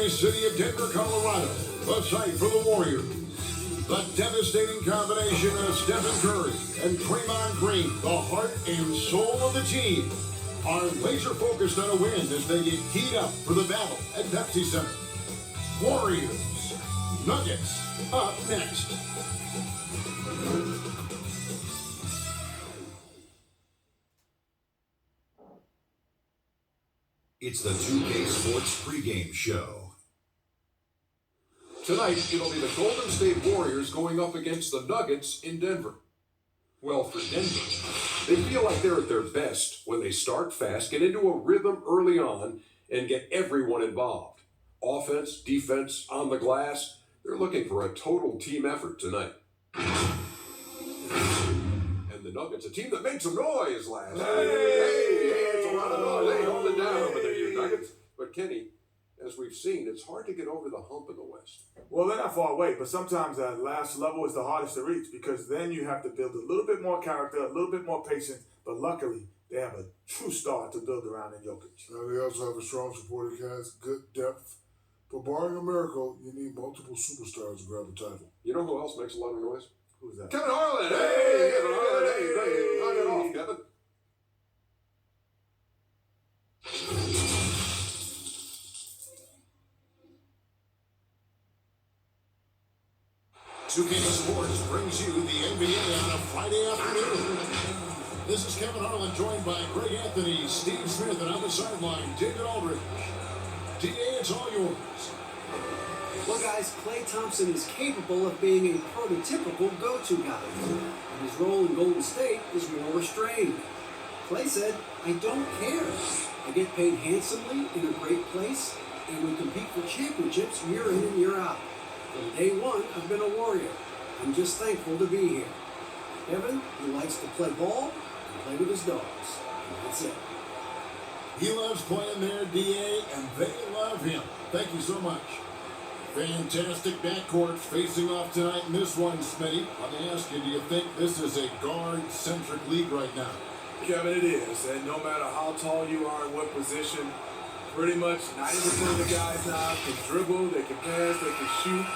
nice city of Denver, Colorado, the site for the Warriors. The devastating combination of Stephen Curry and Draymond Green, the heart and soul of the team, are laser focused on a win as they get keyed up for the battle at Pepsi Center. Warriors, Nuggets, up next. It's the 2K Sports pregame show. Tonight, it'll be the Golden State Warriors going up against the Nuggets in Denver. Well, for Denver, they feel like they're at their best when they start fast, get into a rhythm early on, and get everyone involved. Offense, defense, on the glass, they're looking for a total team effort tonight. And the Nuggets, a team that made some noise last night. Hey, it's a lot of noise. Hey, hold it down over there, you Nuggets. But Kenny, as we've seen, it's hard to get over the hump in the West. Well, they're not far away, but sometimes that last level is the hardest to reach because then you have to build a little bit more character, a little bit more patience, but luckily they have a true star to build around in Jokic. Now they also have a strong supporting cast, good depth. But barring a miracle, you need multiple superstars to grab the title. You know who else makes a lot of noise? Who's that? Kevin Harlan! Hey, Kevin Harlan! Hey, knock it off, Kevin. Pregame Sports brings you the NBA on a Friday afternoon. This is Kevin Harlan, joined by Greg Anthony, Steve Smith, and on the sideline, David Aldridge. DA, it's all yours. Well, guys, Klay Thompson is capable of being a prototypical go-to guy, and his role in Golden State is more restrained. Klay said, "I don't care. I get paid handsomely in a great place, and we compete for championships year in and year out. From day one, I've been a Warrior. I'm just thankful to be here." Kevin, he likes to play ball and play with his dogs. And that's it. He loves playing there, DA, and they love him. Thank you so much. Fantastic backcourt facing off tonight in this one, Smitty. Let me ask you, do you think this is a guard-centric league right now? Kevin, it is. And no matter how tall you are and what position, pretty much 90% of the guys now can dribble, they can pass, they can shoot.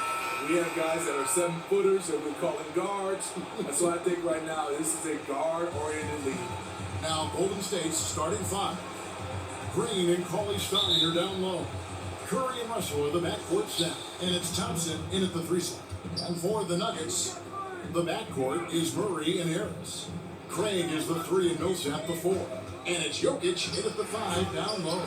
We have guys that are 7-footers that we call them guards. And so I think right now this is a guard-oriented league. Now, Golden State's starting five. Green and Cauley Stein are down low. Curry and Russell are the backcourt set, and it's Thompson in at the 3 slot. And for the Nuggets, the backcourt is Murray and Harris. Craig is the 3 and Millsap the 4. And it's Jokic in at the 5 down low.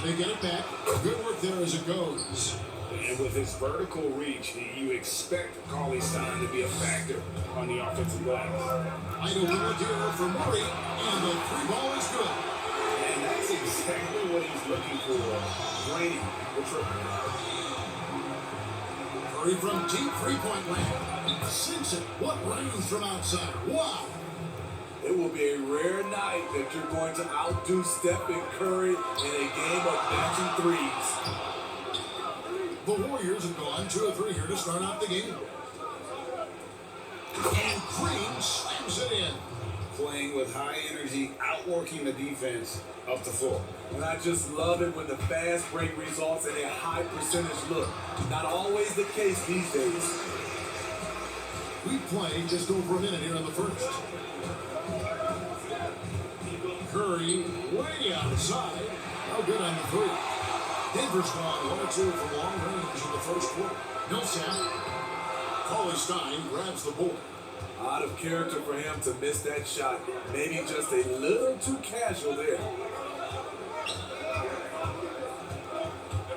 They get it back. Good work there as it goes. And with his vertical reach, you expect Cauley Stein to be a factor on the offensive glass. Idle look here for Murray, and the 3 ball is good. And that's exactly what he's looking for. Draining the triple. Curry from deep 3-point land. Sinks it. What range from outside. Wow. It will be a rare night that you're going to outdo Stephen Curry in a game of matching threes. The Warriors have gone 2 of 3 here to start out the game. And Green slams it in. Playing with high energy, outworking the defense up the floor. And I just love it when the fast break results in a high percentage look. Not always the case these days. We play just over a minute here in the first. Curry way outside. No good on the 3. Denver's gone 1 or 2 from long range in the first quarter. Millsap. Cauley Stein grabs the board. Out of character for him to miss that shot. Maybe just a little too casual there.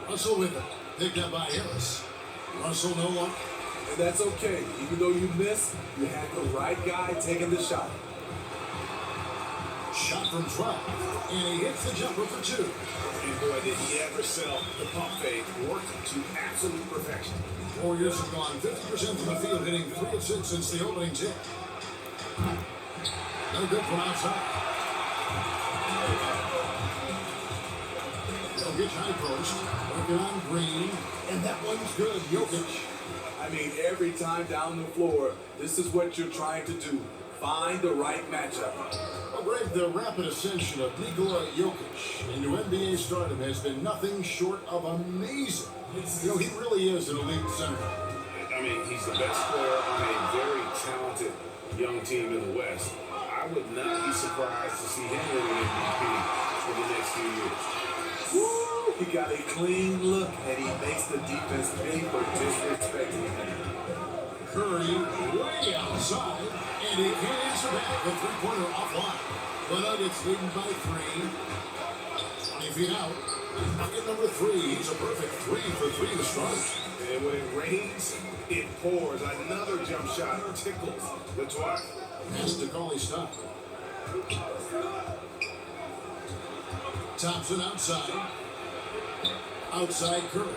Russell with it. Picked up by Harris. Russell no luck. And that's okay. Even though you miss, you had the right guy taking the shot. Shot from 12. And he hits the jumper for 2. And boy, did he ever sell the pump fake. Worked to absolute perfection. Warriors have gone 50% from the field, hitting 3 of 6 since the opening tip. No good from outside. Jokic high post. Working on Green, and that one's good. Jokic. I mean, every time down the floor, this is what you're trying to do. Find the right matchup. Well, Greg, the rapid ascension of Nikola Jokic into NBA stardom has been nothing short of amazing. You know, he really is an elite center. I mean, he's the best player on a very talented young team in the West. I would not be surprised to see him win an MVP for the next few years. Woo! He got a clean look, and he makes the defense pay for disrespecting him. Curry way outside, and he can't answer back. The three-pointer offline. The Nuggets leading by 3. 20 feet out. Bucket number 3. He's a perfect 3 for 3 to start. And when it rains, it pours. Another jump shot tickles the twat. Pass to Cauley Stein. Thompson outside. Outside Curry.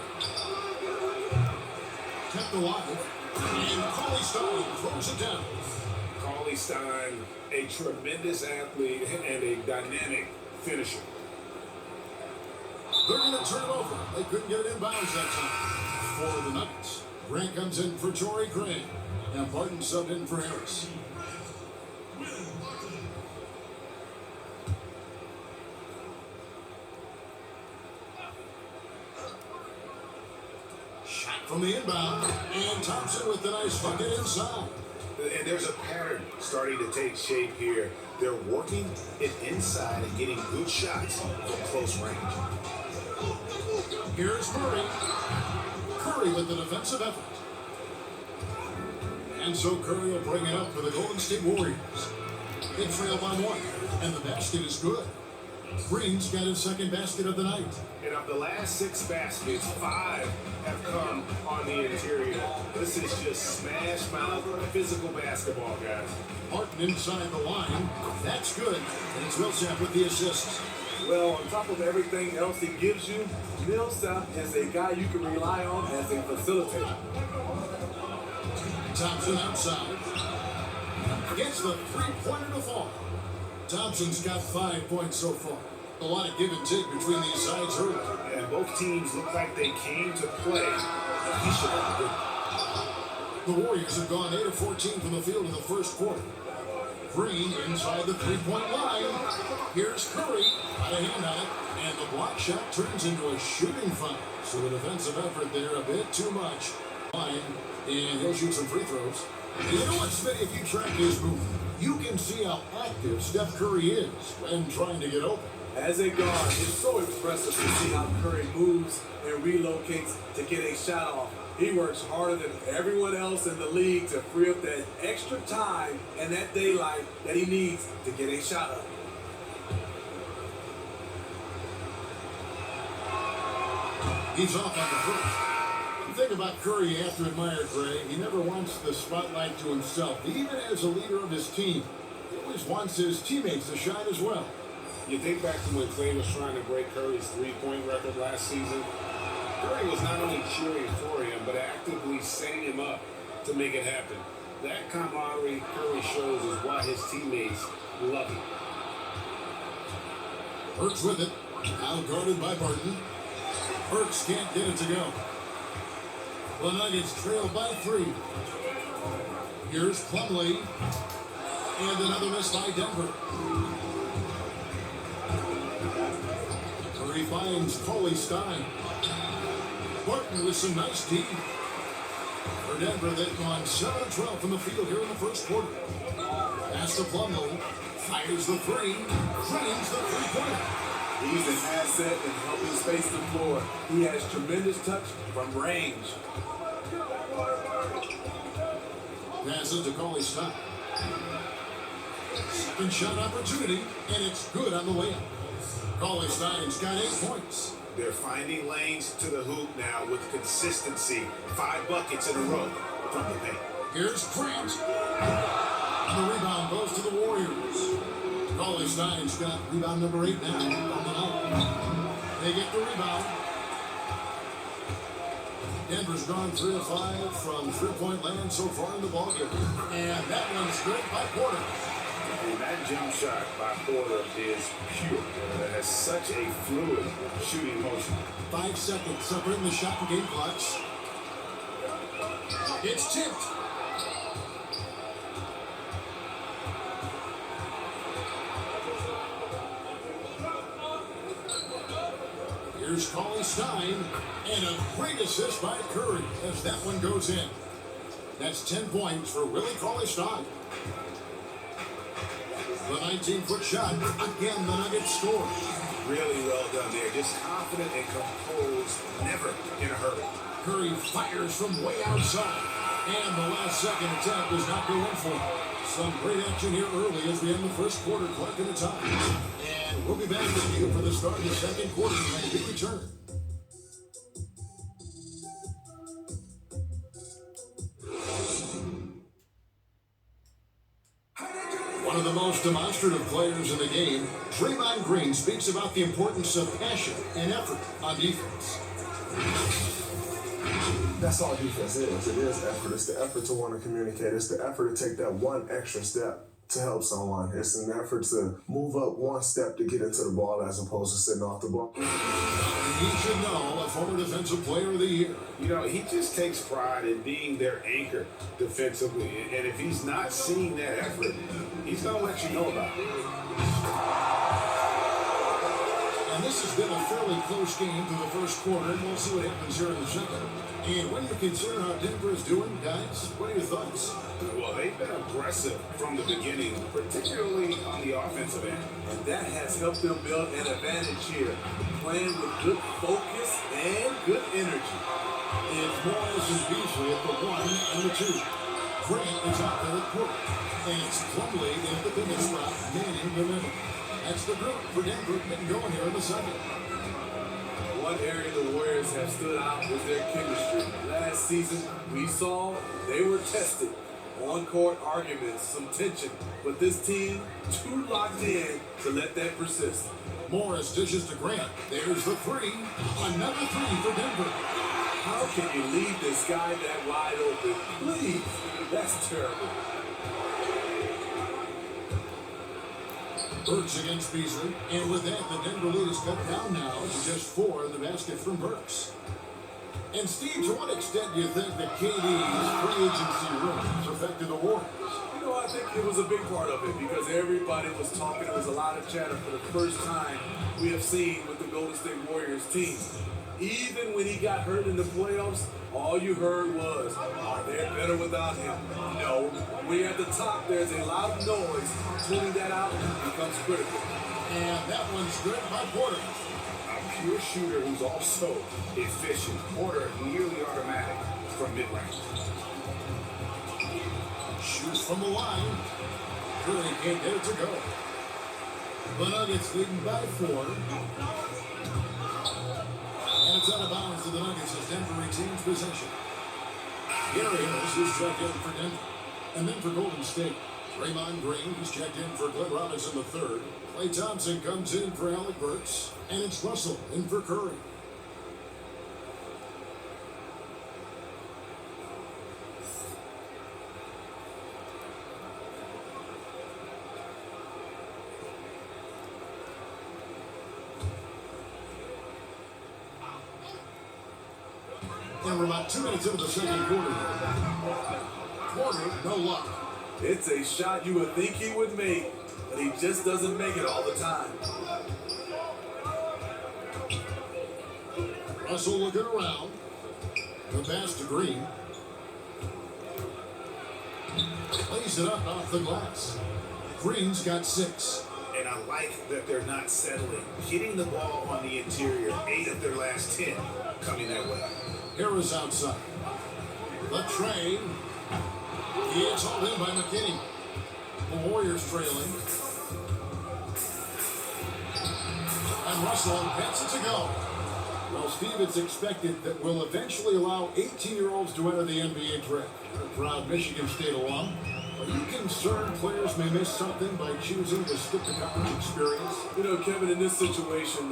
Kept alive. And Cauley Stein throws it down. Cauley Stein, a tremendous athlete and a dynamic finisher. They're going to turn it over. They couldn't get it in bounds that time. For the Nuggets. Grant comes in for Torrey Craig. And Barton subbed in for Harris. Shot from the inbound. And Thompson with the nice bucket inside. And there's a pattern starting to take shape here. They're working it inside and getting good shots from close range. Here's Murray. Curry with the defensive effort. And so Curry will bring it up for the Golden State Warriors. They trail by 1, and the basket is good. Green's got his second basket of the night. And of the last 6 baskets, 5 have come on the interior. This is just smash mouth physical basketball, guys. Martin inside the line. That's good. And it's Millsap with the assist. Well, on top of everything else he gives you, Millsap is a guy you can rely on as a facilitator. Thompson outside. Gets the three-pointer to fall. Thompson's got 5 points so far. A lot of give and take between these sides early. And both teams look like they came to play. He should have been. The Warriors have gone 8 of 14 from the field in the first quarter. Green inside the three-point line. Here's Curry. Got a hand on it. And the block shot turns into a shooting foul. So the defensive effort there a bit too much. Line, and he'll shoot some free throws. You know what, Smitty, if you track his movement, you can see how active Steph Curry is when trying to get open. As a guard, it's so impressive to see how Curry moves and relocates to get a shot off. He works harder than everyone else in the league to free up that extra time and that daylight that he needs to get a shot up. He's off on the first. The thing about Curry you have to admire, Gray, he never wants the spotlight to himself. Even as a leader of his team, he always wants his teammates to shine as well. You think back to when Clay was trying to break Curry's three-point record last season. Curry was not only cheering for him, but actively setting him up to make it happen. That camaraderie Curry shows is why his teammates love him. Hurts with it. Now guarded by Barton. Hurts can't get it to go. The Nuggets trail by 3. Here's Plumlee. And another miss by Denver. Curry finds Cauley Stein. Barton with some nice deep. For Denver, they've gone 7-12 from the field here in the first quarter. Pass to Plumlee. Fires the 3. Drains the three-pointer. He's an asset in helping space the floor. He has tremendous touch from range. Passes to Cauley Stein. Second shot opportunity, and it's good on the way up. Cauley Stein's got 8 points. They're finding lanes to the hoop now with consistency. 5 buckets in a row from the paint. Here's Grant. And the rebound goes to the Warriors. Cauley Stein's got rebound number 8 now on the night. They get the rebound. Denver's gone 3 of 5 from three-point land so far in the ballgame. And that one's good by Porter. And that jump shot by Porter is pure. It has such a fluid shooting motion. 5 seconds separating the shot and game clocks. It's tipped. Here's Cauley Stein, and a great assist by Curry as that one goes in. That's 10 points for Willie Cauley Stein. The 19-foot shot, again the Nuggets score. Really well done there. Just confident and composed, never in a hurry. Curry fires from way outside, and the last second attempt does not go in for him. Some great action here early as we end the first quarter clock in the time. And we'll be back with you for the start of the second quarter when we return. One of the most demonstrative players in the game, Draymond Green speaks about the importance of passion and effort on defense. That's all defense is. It is effort. It's the effort to want to communicate. It's the effort to take that one extra step to help someone. It's an effort to move up one step to get into the ball as opposed to sitting off the ball. He should know, a former defensive player of the year. You know, he just takes pride in being their anchor defensively. And if he's not seeing that effort, he's going to let you know about it. And this has been a fairly close game through the first quarter, and we'll see what happens here in the second. And when you consider how Denver is doing, guys, what are your thoughts? Well, they've been aggressive from the beginning, particularly on the offensive end. And that has helped them build an advantage here, playing with good focus and good energy. It's Morris and Beasley at the 1 and the 2. Grant is out there at quarter. And it's Plumlee in the biggest spot, manning the middle. That's the group for Denver getting going here in the second. One area the Warriors have stood out was their chemistry. Last season, we saw they were tested. On-court arguments, some tension, but this team too locked in to let that persist. Morris dishes to Grant. There's the 3. Another 3 for Denver. How can you leave this guy that wide open? Please, that's terrible. Burks against Beasley, and with that, the Denver lead is cut down now to just 4 in the basket from Burks. And Steve, to what extent do you think that KD's free agency rumors affected the Warriors? You know, I think it was a big part of it because everybody was talking. There was a lot of chatter for the first time we have seen with the Golden State Warriors team. Even when he got hurt in the playoffs, all you heard was, are they better without him? No. When you're at the top, there's a loud noise. Tuning that out becomes critical. And that one's good by Porter. A pure shooter who's also efficient. Porter nearly automatic from mid-range. Shoots from the line. Curry can't get it to go. The Nuggets leading by 4. And it's out of bounds to the Nuggets as Denver retains possession. Gary Harris is checked in for Denver. And then for Golden State, Draymond Green is checked in for Glenn Robinson III. Klay Thompson comes in for Alec Burks. And it's Russell in for Curry. And we're about 2 minutes into the second quarter. Porter, no luck. It's a shot you would think he would make, but he just doesn't make it all the time. Russell looking around. The pass to Green. Plays it up off the glass. Green's got 6. And I like that they're not settling. Hitting the ball on the interior, 8 of their last 10 coming that way. Harris outside. The train. It's hauled in by McKinney. The Warriors trailing. And Russell gets it to go. Well, Steve, it's expected that we'll eventually allow 18-year-olds to enter the NBA draft. A proud Michigan State alum. Are you concerned players may miss something by choosing to skip the college experience? You know, Kevin, in this situation,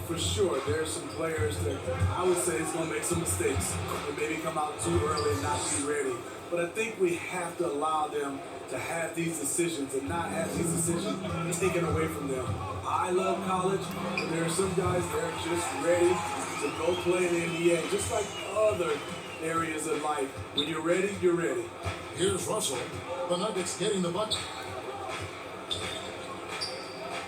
for sure, there's some players that I would say is going to make some mistakes and maybe come out too early and not be ready. But I think we have to allow them to have these decisions and not have these decisions taken away from them. I love college, but there are some guys that are just ready to go play in the NBA, just like other areas of life. When you're ready, you're ready. Here's Russell. The Nuggets getting the bucket.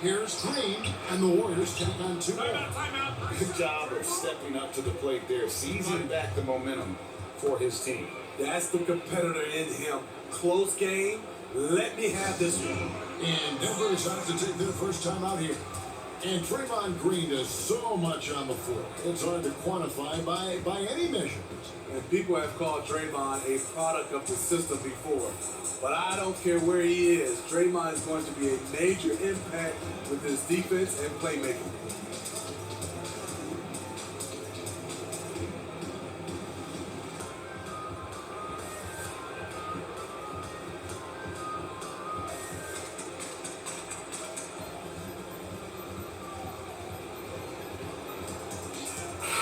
Here's Green, and the Warriors take on 2 more. Good job of stepping up to the plate there, seizing back the momentum for his team. That's the competitor in him. Close game. Let me have this one. And Denver is out to take their first time out here. And Draymond Green does so much on the floor. It's hard to quantify by any measurement. And people have called Draymond a product of the system before. But I don't care where he is. Draymond is going to be a major impact with his defense and playmaking.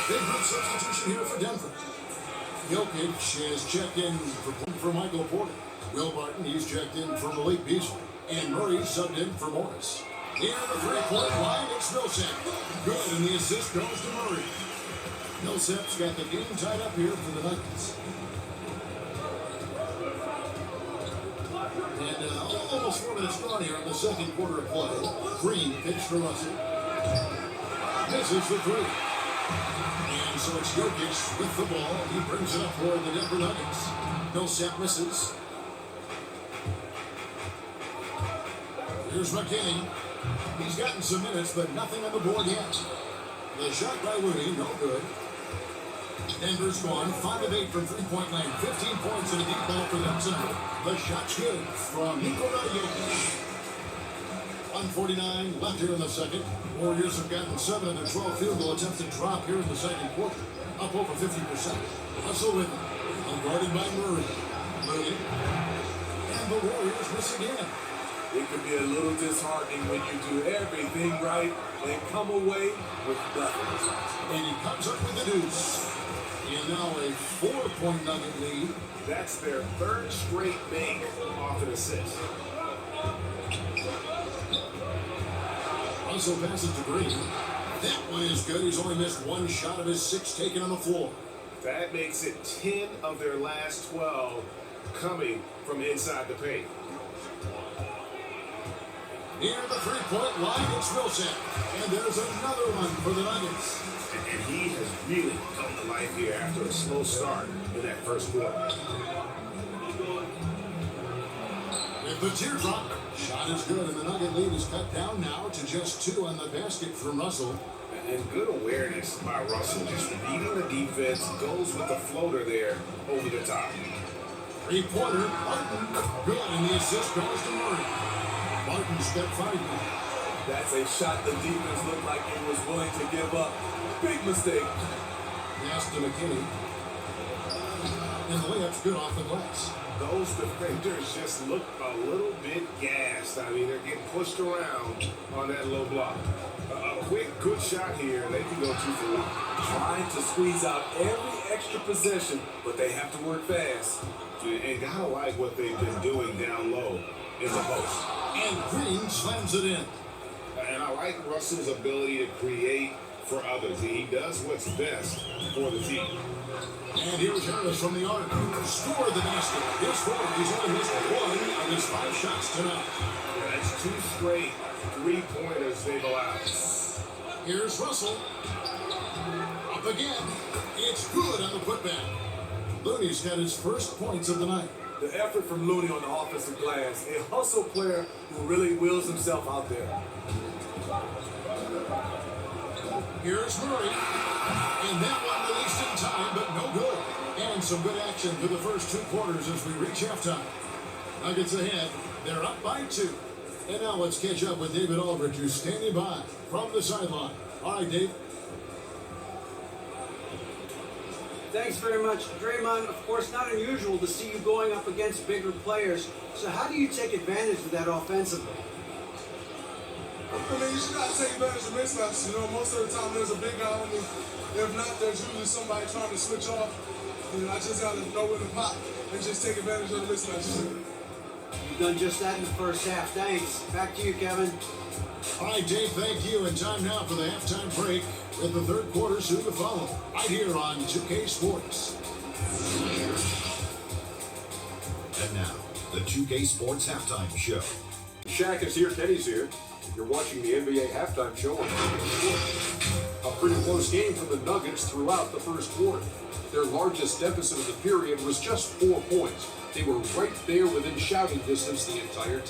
Big group substitution here for Denver. Jokic is checked in for Michael Porter. Will Barton, he's checked in for Malik Beasley. And Murray subbed in for Morris. Here at the three-point line, it's Millsap. Good, and the assist goes to Murray. Millsap's got the game tied up here for the Nuggets. And almost 4 minutes gone here in the second quarter of play. Green pitch for Russell. Misses the three. And so it's Jokic with the ball. He brings it up for the Denver Nuggets. Millsap misses. Here's McKinney. He's gotten some minutes, but nothing on the board yet. The shot by Looney, no good. Denver's gone 5 of 8 from three-point land. 15 points and a deep ball for them tonight. The shot's good from Nikola Jokic. 1:49 left here in the second. Warriors have gotten 7 of their 12 field goal attempts to drop here in the second quarter. Up over 50%. Russell with it. Unguarded by Murray. Looney. And the Warriors miss again. It could be a little disheartening when you do everything right and come away with nothing. And he comes up with the deuce. And now a 4-point Nugget lead. That's their third straight make off an assist. Russell passes to Green. That one is good. He's only missed 1 shot of his 6 taken on the floor. That makes it 10 of their last 12 coming from inside the paint. Near the three-point line, it's Millsap. And there's another one for the Nuggets. And he has really come to life here after a slow start in that first quarter. With the teardrop, shot is good, and the Nugget lead is cut down now to just 2 on the basket from Russell. And good awareness by Russell, just reading the defense, goes with the floater there over the top. Three-pointer, Barton, good, and the assist goes to Murray. Barton's got 5 now. That's a shot the defense looked like it was willing to give up. Big mistake. Pass to McKinney. And the layup's good off the glass. Those defenders just look a little bit gassed. I mean, they're getting pushed around on that low block. A quick, good shot here, and they can go 2 for 1. Trying to squeeze out every extra possession, but they have to work fast. And gotta like what they've been doing down low in the post. And Green slams it in. And I like Russell's ability to create for others. He does what's best for the team. And here's Harris from the arc. Scored the basket. His fourth. He's only missed 1 of his 5 shots tonight. Yeah, that's 2 straight 3-pointers they've allowed. Here's Russell. Up again. It's good on the putback. Looney's got his first points of the night. The effort from Looney on the offensive glass, a hustle player who really wills himself out there. Here's Murray. And that one released in time, but no good. And some good action for the first 2 quarters as we reach halftime. Nuggets ahead. They're up by 2. And now let's catch up with David Aldridge, who's standing by from the sideline. All right, Dave. Thanks very much, Draymond. Of course, not unusual to see you going up against bigger players. So how do you take advantage of that offensively? I mean, you just got to take advantage of mismatches. You know, most of the time there's a big guy on me. If not, there's usually somebody trying to switch off. You know, I just got to know when to pop and just take advantage of the mismatches. You've done just that in the first half. Thanks. Back to you, Kevin. All right, Dave, thank you. And time now for the halftime break with the third quarter soon to follow. Right here on 2K Sports. And now, the 2K Sports Halftime Show. Shaq is here, Kenny's here. You're watching the NBA halftime show on 2K Sports. A pretty close game for the Nuggets throughout the first quarter. Their largest deficit of the period was just 4 points. They were right there within shouting distance the entire time.